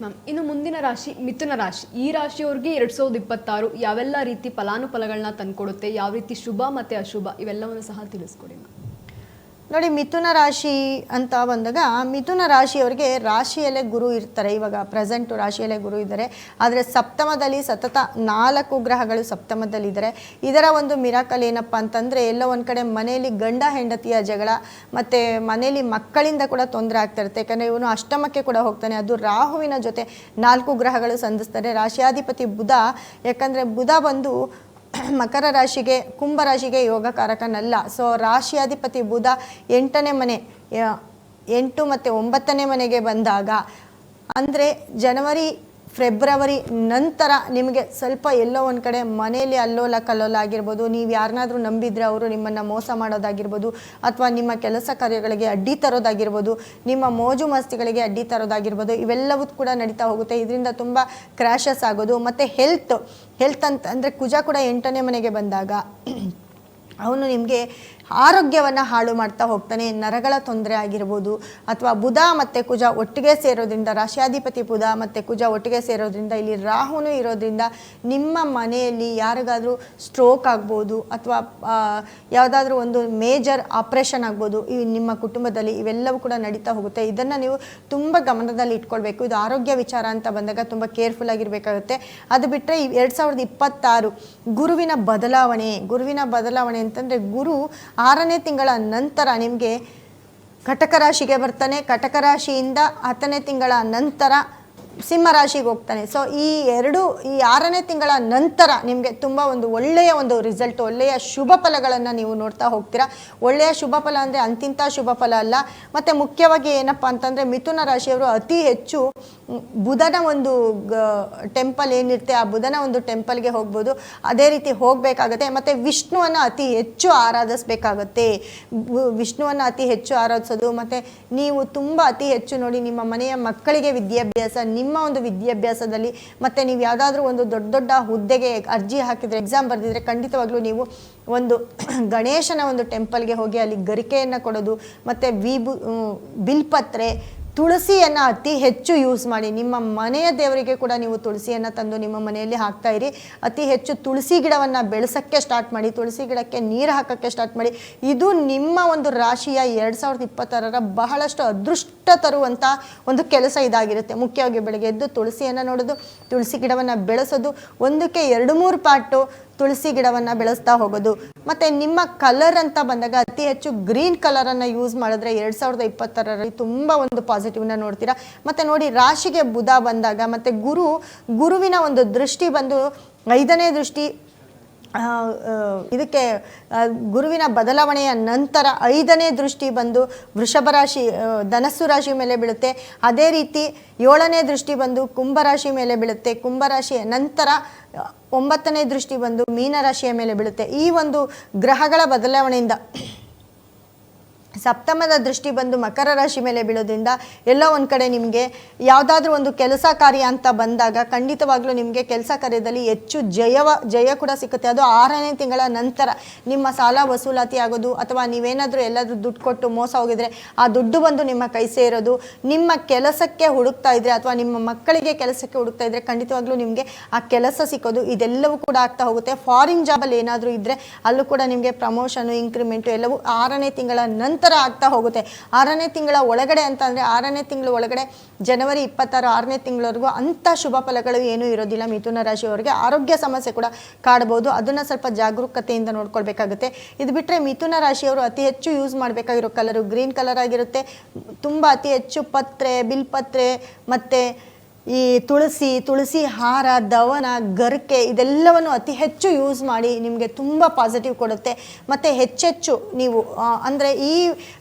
Ma'am, ಇನ್ನು ಮುಂದಿನ ರಾಶಿ ಮಿಥುನ ರಾಶಿ. ಈ ರಾಶಿಯವ್ರಿಗೆ 2026 ಯಾವೆಲ್ಲ ರೀತಿ ಫಲಾನುಫಲಗಳನ್ನ ತಂದ್ಕೊಡುತ್ತೆ, ಯಾವ ರೀತಿ ಶುಭ ಮತ್ತು ಅಶುಭ ಇವೆಲ್ಲವನ್ನು ಸಹ ತಿಳಿಸ್ಕೊಡಿ ಮ್ಯಾಮ್. ನೋಡಿ, ಮಿಥುನ ರಾಶಿ ಅಂತ ಬಂದಾಗ ಮಿಥುನ ರಾಶಿಯವರಿಗೆ ರಾಶಿಯಲ್ಲೇ ಗುರು ಇರ್ತಾರೆ. ಇವಾಗ ಪ್ರೆಸೆಂಟು ರಾಶಿಯಲ್ಲೇ ಗುರು ಇದ್ದಾರೆ. ಆದರೆ ಸಪ್ತಮದಲ್ಲಿ ಸತತ 4 ಗ್ರಹಗಳು ಸಪ್ತಮದಲ್ಲಿದ್ದಾರೆ. ಇದರ ಒಂದು ಮಿರಾಕಲ್ ಏನಪ್ಪ ಅಂತಂದರೆ, ಎಲ್ಲೋ ಒಂದು ಕಡೆ ಮನೆಯಲ್ಲಿ ಗಂಡ ಹೆಂಡತಿಯ ಜಗಳ ಮತ್ತು ಮನೆಯಲ್ಲಿ ಮಕ್ಕಳಿಂದ ಕೂಡ ತೊಂದರೆ ಆಗ್ತಾ ಇರುತ್ತೆ. ಯಾಕಂದರೆ ಇವನು ಅಷ್ಟಮಕ್ಕೆ ಕೂಡ ಹೋಗ್ತಾನೆ. ಅದು ರಾಹುವಿನ ಜೊತೆ 4 ಗ್ರಹಗಳು ಸಂಧಿಸ್ತಾರೆ. ರಾಶಿಯಾಧಿಪತಿ ಬುಧ, ಯಾಕಂದರೆ ಬುಧ ಬಂದು ಮಕರ ರಾಶಿಗೆ, ಕುಂಭ ರಾಶಿಗೆ ಯೋಗಕಾರಕನಲ್ಲ. ಸೊ ರಾಶಿಯಾಧಿಪತಿ ಬುಧ 8ನೇ ಮನೆ, 8 ಮತ್ತು 9ನೇ ಮನೆಗೆ ಬಂದಾಗ, ಅಂದರೆ ಜನವರಿ ಫೆಬ್ರವರಿ ನಂತರ ನಿಮಗೆ ಸ್ವಲ್ಪ ಎಲ್ಲೋ ಒಂದು ಕಡೆ ಮನೆಯಲ್ಲಿ ಅಲ್ಲೋಲ ಕಲ್ಲೋಲ ಆಗಿರ್ಬೋದು. ನೀವು ಯಾರನ್ನಾದರೂ ನಂಬಿದರೆ ಅವರು ನಿಮ್ಮನ್ನು ಮೋಸ ಮಾಡೋದಾಗಿರ್ಬೋದು, ಅಥವಾ ನಿಮ್ಮ ಕೆಲಸ ಕಾರ್ಯಗಳಿಗೆ ಅಡ್ಡಿ ತರೋದಾಗಿರ್ಬೋದು, ನಿಮ್ಮ ಮೋಜು ಮಸ್ತಿಗಳಿಗೆ ಅಡ್ಡಿ ತರೋದಾಗಿರ್ಬೋದು. ಇವೆಲ್ಲವೂ ಕೂಡ ನಡೀತಾ ಹೋಗುತ್ತೆ. ಇದರಿಂದ ತುಂಬ ಕ್ರ್ಯಾಶಸ್ ಆಗೋದು. ಮತ್ತು ಹೆಲ್ತ್ ಅಂತ ಅಂದರೆ ಕುಜ ಕೂಡ 8ನೇ ಮನೆಗೆ ಬಂದಾಗ ಅವನು ನಿಮಗೆ ಆರೋಗ್ಯವನ್ನು ಹಾಳು ಮಾಡ್ತಾ ಹೋಗ್ತಾನೆ. ನರಗಳ ತೊಂದರೆ ಆಗಿರ್ಬೋದು, ಅಥವಾ ಬುಧ ಮತ್ತು ಕುಜ ಒಟ್ಟಿಗೆ ಸೇರೋದ್ರಿಂದ, ರಾಶಿಯಾಧಿಪತಿ ಬುಧ ಮತ್ತು ಕುಜ ಒಟ್ಟಿಗೆ ಸೇರೋದ್ರಿಂದ, ಇಲ್ಲಿ ರಾಹುನು ಇರೋದ್ರಿಂದ ನಿಮ್ಮ ಮನೆಯಲ್ಲಿ ಯಾರಿಗಾದರೂ ಸ್ಟ್ರೋಕ್ ಆಗ್ಬೋದು, ಅಥವಾ ಯಾವುದಾದ್ರೂ ಒಂದು ಮೇಜರ್ ಆಪ್ರೇಷನ್ ಆಗ್ಬೋದು ಈ ನಿಮ್ಮ ಕುಟುಂಬದಲ್ಲಿ. ಇವೆಲ್ಲವೂ ಕೂಡ ನಡೀತಾ ಹೋಗುತ್ತೆ. ಇದನ್ನು ನೀವು ತುಂಬ ಗಮನದಲ್ಲಿ ಇಟ್ಕೊಳ್ಬೇಕು. ಇದು ಆರೋಗ್ಯ ವಿಚಾರ ಅಂತ ಬಂದಾಗ ತುಂಬ ಕೇರ್ಫುಲ್ ಆಗಿರಬೇಕಾಗುತ್ತೆ. ಅದು ಬಿಟ್ಟರೆ 2026 ಗುರುವಿನ ಬದಲಾವಣೆ ಅಂತಂದರೆ, ಗುರು 6ನೇ ತಿಂಗಳ ನಂತರ ನಿಮಗೆ ಕಟಕ ರಾಶಿಗೆ ಬರ್ತಾನೆ. ಕಟಕ ರಾಶಿಯಿಂದ 10ನೇ ತಿಂಗಳ ನಂತರ ಸಿಂಹರಾಶಿಗೆ ಹೋಗ್ತಾನೆ. ಸೊ ಈ 6ನೇ ತಿಂಗಳ ನಂತರ ನಿಮಗೆ ತುಂಬ ಒಳ್ಳೆಯ ರಿಸಲ್ಟ್, ಒಳ್ಳೆಯ ಶುಭ ಫಲಗಳನ್ನು ನೀವು ನೋಡ್ತಾ ಹೋಗ್ತೀರಾ. ಒಳ್ಳೆಯ ಶುಭ ಫಲ ಅಂದರೆ ಅಂತಿಂಥ ಶುಭ ಫಲ ಅಲ್ಲ. ಮತ್ತು ಮುಖ್ಯವಾಗಿ ಏನಪ್ಪ ಅಂತಂದರೆ, ಮಿಥುನ ರಾಶಿಯವರು ಅತಿ ಹೆಚ್ಚು ಬುಧನ ಒಂದು ಟೆಂಪಲ್ ಏನಿರುತ್ತೆ, ಆ ಬುಧನ ಒಂದು ಟೆಂಪಲ್ಗೆ ಹೋಗ್ಬೋದು. ಅದೇ ರೀತಿ ಹೋಗಬೇಕಾಗತ್ತೆ. ಮತ್ತು ವಿಷ್ಣುವನ್ನು ಅತಿ ಹೆಚ್ಚು ಆರಾಧಿಸಬೇಕಾಗತ್ತೆ. ವಿಷ್ಣುವನ್ನು ಅತಿ ಹೆಚ್ಚು ಆರಾಧಿಸೋದು. ಮತ್ತು ನೀವು ತುಂಬ ಅತಿ ಹೆಚ್ಚು ನೋಡಿ, ನಿಮ್ಮ ಮನೆಯ ಮಕ್ಕಳಿಗೆ ವಿದ್ಯಾಭ್ಯಾಸ, ನಿಮ್ಮ ಒಂದು ವಿದ್ಯಾಭ್ಯಾಸದಲ್ಲಿ, ಮತ್ತು ನೀವು ಯಾವುದಾದ್ರೂ ಒಂದು ದೊಡ್ಡ ಹುದ್ದೆಗೆ ಅರ್ಜಿ ಹಾಕಿದರೆ, ಎಕ್ಸಾಮ್ ಬರೆದಿದ್ರೆ, ಖಂಡಿತವಾಗ್ಲೂ ನೀವು ಒಂದು ಗಣೇಶನ ಒಂದು ಟೆಂಪಲ್ಗೆ ಹೋಗಿ ಅಲ್ಲಿ ಗರಿಕೆಯನ್ನು ಕೊಡೋದು. ಮತ್ತು ಬಿಲ್ಪತ್ರೆ, ತುಳಸಿಯನ್ನು ಅತಿ ಹೆಚ್ಚು ಯೂಸ್ ಮಾಡಿ. ನಿಮ್ಮ ಮನೆಯ ದೇವರಿಗೆ ಕೂಡ ನೀವು ತುಳಸಿಯನ್ನು ತಂದು ನಿಮ್ಮ ಮನೆಯಲ್ಲಿ ಹಾಕ್ತಾ ಇರಿ. ಅತಿ ಹೆಚ್ಚು ತುಳಸಿ ಗಿಡವನ್ನು ಬೆಳೆಸೋಕ್ಕೆ ಸ್ಟಾರ್ಟ್ ಮಾಡಿ. ತುಳಸಿ ಗಿಡಕ್ಕೆ ನೀರು ಹಾಕೋಕ್ಕೆ ಸ್ಟಾರ್ಟ್ ಮಾಡಿ. ಇದು ನಿಮ್ಮ ಒಂದು ರಾಶಿಯ 2026 ಬಹಳಷ್ಟು ಅದೃಷ್ಟ ತರುವಂಥ ಒಂದು ಕೆಲಸ ಇದಾಗಿರುತ್ತೆ. ಮುಖ್ಯವಾಗಿ ಬೆಳಗ್ಗೆ ಎದ್ದು ತುಳಸಿಯನ್ನು ನೋಡೋದು, ತುಳಸಿ ಗಿಡವನ್ನು ಬೆಳೆಸೋದು, ಒಂದಕ್ಕೆ 2-3 ಪಾಟು ತುಳಸಿ ಗಿಡವನ್ನು ಬೆಳೆಸ್ತಾ ಹೋಗೋದು. ಮತ್ತು ನಿಮ್ಮ ಕಲರ್ ಅಂತ ಬಂದಾಗ ಅತಿ ಹೆಚ್ಚು ಗ್ರೀನ್ ಕಲರನ್ನು ಯೂಸ್ ಮಾಡಿದ್ರೆ 2026 ತುಂಬ ಒಂದು ಪಾಸಿಟಿವ್ನ ನೋಡ್ತೀರಾ. ಮತ್ತು ನೋಡಿ, ರಾಶಿಗೆ ಬುಧ ಬಂದಾಗ ಮತ್ತು ಗುರುವಿನ ಒಂದು ದೃಷ್ಟಿ ಬಂದು 5ನೇ ದೃಷ್ಟಿ, ಇದಕ್ಕೆ ಗುರುವಿನ ಬದಲಾವಣೆಯ ನಂತರ 5ನೇ ದೃಷ್ಟಿ ಬಂದು ವೃಷಭ ರಾಶಿ, ಧನಸ್ಸು ರಾಶಿ ಮೇಲೆ ಬೀಳುತ್ತೆ. ಅದೇ ರೀತಿ 7ನೇ ದೃಷ್ಟಿ ಬಂದು ಕುಂಭರಾಶಿ ಮೇಲೆ ಬೀಳುತ್ತೆ. ಕುಂಭರಾಶಿಯ ನಂತರ 9ನೇ ದೃಷ್ಟಿ ಬಂದು ಮೀನರಾಶಿಯ ಮೇಲೆ ಬೀಳುತ್ತೆ. ಈ ಒಂದು ಗ್ರಹಗಳ ಬದಲಾವಣೆಯಿಂದ ಸಪ್ತಮದ ದೃಷ್ಟಿ ಬಂದು ಮಕರ ರಾಶಿ ಮೇಲೆ ಬೀಳೋದ್ರಿಂದ ಎಲ್ಲೋ ಒಂದು ಕಡೆ ನಿಮಗೆ ಯಾವುದಾದ್ರೂ ಒಂದು ಕೆಲಸ ಕಾರ್ಯ ಅಂತ ಬಂದಾಗ ಖಂಡಿತವಾಗ್ಲೂ ನಿಮಗೆ ಕೆಲಸ ಕಾರ್ಯದಲ್ಲಿ ಹೆಚ್ಚು ಜಯ ಕೂಡ ಸಿಗುತ್ತೆ. ಅದು 6ನೇ ತಿಂಗಳ ನಂತರ ನಿಮ್ಮ ಸಾಲ ವಸೂಲಾತಿ ಆಗೋದು, ಅಥವಾ ನೀವೇನಾದರೂ ಎಲ್ಲಾದರೂ ದುಡ್ಡು ಕೊಟ್ಟು ಮೋಸ ಹೋಗಿದ್ರೆ ಆ ದುಡ್ಡು ಬಂದು ನಿಮ್ಮ ಕೈ ಸೇರೋದು, ನಿಮ್ಮ ಕೆಲಸಕ್ಕೆ ಹುಡುಕ್ತಾ ಇದ್ರೆ ಅಥವಾ ನಿಮ್ಮ ಮಕ್ಕಳಿಗೆ ಕೆಲಸಕ್ಕೆ ಹುಡುಕ್ತಾ ಇದ್ರೆ ಖಂಡಿತವಾಗ್ಲೂ ನಿಮಗೆ ಆ ಕೆಲಸ ಸಿಕ್ಕೋದು, ಇದೆಲ್ಲವೂ ಕೂಡ ಆಗ್ತಾ ಹೋಗುತ್ತೆ. ಫಾರಿನ್ ಜಾಬಲ್ಲಿ ಏನಾದರೂ ಇದ್ದರೆ ಅಲ್ಲೂ ಕೂಡ ನಿಮಗೆ ಪ್ರಮೋಷನು, ಇಂಕ್ರಿಮೆಂಟು ಎಲ್ಲವೂ 6ನೇ ತಿಂಗಳ ನಂತರ ಆಗ್ತಾ ಹೋಗುತ್ತೆ. 6ನೇ ತಿಂಗಳ ಒಳಗಡೆ ಅಂತ ಅಂದರೆ 6ನೇ ತಿಂಗಳ ಒಳಗಡೆ ಜನವರಿ 26 6ನೇ ತಿಂಗಳವರೆಗೂ ಅಂಥ ಶುಭ ಫಲಗಳು ಏನೂ ಇರೋದಿಲ್ಲ. ಮಿಥುನ ರಾಶಿಯವರಿಗೆ ಆರೋಗ್ಯ ಸಮಸ್ಯೆ ಕೂಡ ಕಾಡ್ಬೋದು. ಅದನ್ನು ಸ್ವಲ್ಪ ಜಾಗರೂಕತೆಯಿಂದ ನೋಡ್ಕೊಳ್ಬೇಕಾಗುತ್ತೆ. ಇದು ಬಿಟ್ಟರೆ ಮಿಥುನ ರಾಶಿಯವರು ಅತಿ ಹೆಚ್ಚು ಯೂಸ್ ಮಾಡಬೇಕಾಗಿರೋ ಕಲರು ಗ್ರೀನ್ ಕಲರ್ ಆಗಿರುತ್ತೆ. ತುಂಬ ಅತಿ ಹೆಚ್ಚು ಪತ್ರೆ, ಬಿಲ್ಪತ್ರೆ, ಮತ್ತು ಈ ತುಳಸಿ ಹಾರ, ದವನ, ಗರಿಕೆ ಇದೆಲ್ಲವನ್ನು ಅತಿ ಹೆಚ್ಚು ಯೂಸ್ ಮಾಡಿ. ನಿಮಗೆ ತುಂಬ ಪಾಸಿಟಿವ್ ಕೊಡುತ್ತೆ. ಮತ್ತು ಹೆಚ್ಚೆಚ್ಚು ನೀವು ಅಂದರೆ ಈ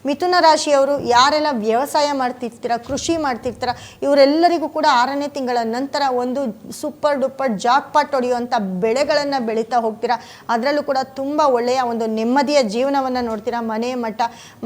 ಮಿಥುನ ರಾಶಿಯವರು ಯಾರೆಲ್ಲ ವ್ಯವಸಾಯ ಮಾಡ್ತಿರ್ತೀರ, ಕೃಷಿ ಮಾಡ್ತಿರ್ತೀರ, ಇವರೆಲ್ಲರಿಗೂ ಕೂಡ 6ನೇ ತಿಂಗಳ ನಂತರ ಒಂದು ಸೂಪರ್ ಡೂಪರ್ ಜಾಕ್ಪಾಟ್ ಹೊಡೆಯುವಂಥ ಬೆಳೆಗಳನ್ನು ಬೆಳೀತಾ ಹೋಗ್ತೀರಾ. ಅದರಲ್ಲೂ ಕೂಡ ತುಂಬ ಒಳ್ಳೆಯ ಒಂದು ನೆಮ್ಮದಿಯ ಜೀವನವನ್ನು ನೋಡ್ತೀರಾ. ಮನೆ ಮಠ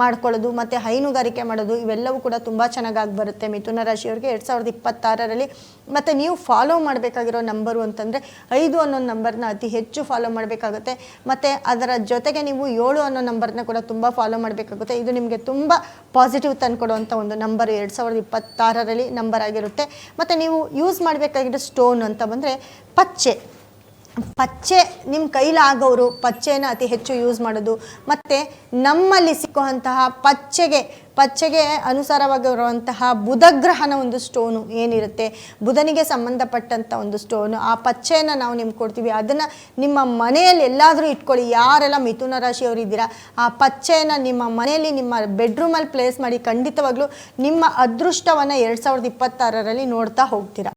ಮಾಡ್ಕೊಳ್ಳೋದು ಮತ್ತು ಹೈನುಗಾರಿಕೆ ಮಾಡೋದು ಇವೆಲ್ಲವೂ ಕೂಡ ತುಂಬ ಚೆನ್ನಾಗಿ ಬರುತ್ತೆ. ಮಿಥುನ ರಾಶಿಯವರಿಗೆ 2026 ಮತ್ತು ನೀವು ಫಾಲೋ ಮಾಡಬೇಕಾಗಿರೋ ನಂಬರು ಅಂತಂದರೆ 5 ಅನ್ನೋ ನಂಬರ್ನ ಅತಿ ಹೆಚ್ಚು ಫಾಲೋ ಮಾಡಬೇಕಾಗುತ್ತೆ. ಮತ್ತು ಅದರ ಜೊತೆಗೆ ನೀವು 7 ಅನ್ನೋ ನಂಬರ್ನ ಕೂಡ ತುಂಬ ಫಾಲೋ ಮಾಡಬೇಕಾಗುತ್ತೆ. ಇದು ನಿಮಗೆ ತುಂಬ ಪಾಸಿಟಿವ್ ತಂದುಕೊಡುವಂಥ ಒಂದು ನಂಬರ್ 2026ರಲ್ಲಿ ನಂಬರ್ ಆಗಿರುತ್ತೆ. ಮತ್ತು ನೀವು ಯೂಸ್ ಮಾಡಬೇಕಾಗಿರೋ ಸ್ಟೋನ್ ಅಂತ ಬಂದರೆ ಪಚ್ಚೆ ನಿಮ್ಮ ಕೈಲಾಗೋರು ಪಚ್ಚೆನ ಅತಿ ಹೆಚ್ಚು ಯೂಸ್ ಮಾಡೋದು. ಮತ್ತು ನಮ್ಮಲ್ಲಿ ಸಿಕ್ಕುವಂತಹ ಪಚ್ಚೆಗೆ ಅನುಸಾರವಾಗಿರುವಂತಹ ಬುಧಗ್ರಹನ ಒಂದು ಸ್ಟೋನು ಏನಿರುತ್ತೆ, ಬುಧನಿಗೆ ಸಂಬಂಧಪಟ್ಟಂಥ ಒಂದು ಸ್ಟೋನು, ಆ ಪಚ್ಚೆನ ನಾವು ನಿಮ್ಗೆ ಕೊಡ್ತೀವಿ. ಅದನ್ನು ನಿಮ್ಮ ಮನೆಯಲ್ಲಿ ಎಲ್ಲಾದರೂ ಇಟ್ಕೊಳ್ಳಿ. ಯಾರೆಲ್ಲ ಮಿಥುನ ರಾಶಿಯವರು ಇದ್ದೀರಾ, ಆ ಪಚ್ಚೆನ ನಿಮ್ಮ ಮನೆಯಲ್ಲಿ ನಿಮ್ಮ ಬೆಡ್ರೂಮಲ್ಲಿ ಪ್ಲೇಸ್ ಮಾಡಿ. ಖಂಡಿತವಾಗ್ಲೂ ನಿಮ್ಮ ಅದೃಷ್ಟವನ್ನು 2026ರಲ್ಲಿ ನೋಡ್ತಾ ಹೋಗ್ತೀರಾ.